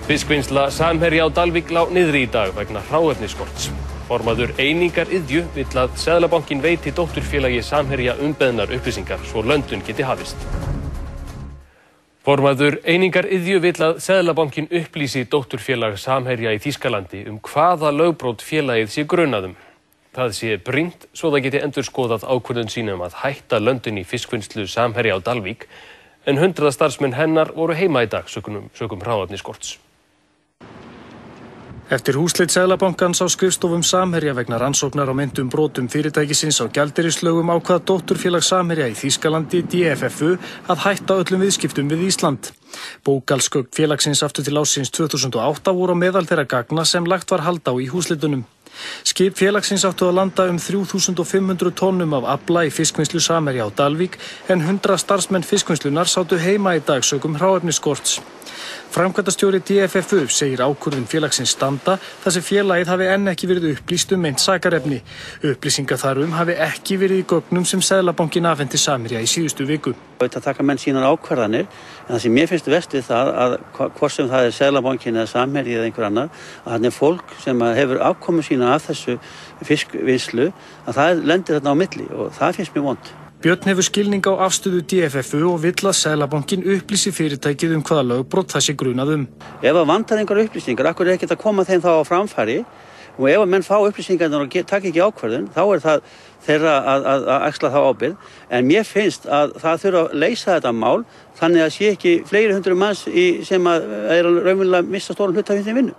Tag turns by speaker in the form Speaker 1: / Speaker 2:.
Speaker 1: Fiskvinnsla Samherja á Dalvík lá niðri í dag vegna hráefnisskorts. Formaður Einingar Iðju vill að Seðlabankinn veiti dótturfélagi Samherja umbeðnar upplýsingar svo löndun geti hafist. Formaður Einingar Iðju vill að Seðlabankinn upplýsi dótturfélag Samherja í Þýskalandi hvaða lögbrot félagið sé grunað Það sé brýnt svo það geti endurskoðað ákvörðun sína að hætta löndun í fiskvinnslu Samherja á Dalvík, en 100 starfsmenn hennar voru heima í dag sökum hráefnisskorts.
Speaker 2: Eftir húsleit Seðlabankans á skrifstofum Samherja vegna rannsóknar á meintum brotum fyrirtækisins á gjaldeyrislögum ákvað dótturfélag Samherja í Þýskalandi, DFFU, að hætta öllum viðskiptum við Ísland. Bókhaldsgögn félagsins aftur til ársins 2008 voru á meðal þeirra gagna sem lagt var hald á í húsleitunum. Skip félagsins áttu að landa 3500 tonnum af afla í fiskvinnslu Samherja á Dalvík, en 100 starfsmenn fiskvinnslunnar sátu heima í dag sökum hráefnisskorts. Framkvæmdastjóri DFFU segir ákvörðun félagsins standa þar sem félagið hafi enn ekki verið upplýst meint sakarefni. Upplýsingar þar hafi ekki verið í gögnum sem Seðlabankinn afhenti Samherja í síðustu viku.
Speaker 3: Það taka menn sínar ákvarðanir, en það sem mér finnst verst við það að hvort sem það Seðlabankinn eða Samherji eða einhver annar, að þannig fólk sem hefur afkomu sína af þessu fiskvinnslu, að það lendir þarna á milli og það finnst mér vont.
Speaker 2: Björn hefur skilning á afstöðu DFFU og vill að Seðlabankinn upplýsi fyrirtækið hvaða lögbrot það sé grunað
Speaker 3: Ef það vantar einhver upplýsingar, akkur ekki að koma þeim þá á framfæri, og ef menn fá upplýsingarnar og taka ekki ákvörðun, þá það þeirra að axla þá ábyrgð. En mér finnst að það þurfa að leysa þetta mál, þannig að sé ekki fleiri hundruð manns sem raunverulega missa stóran hluta af þeim vinnu.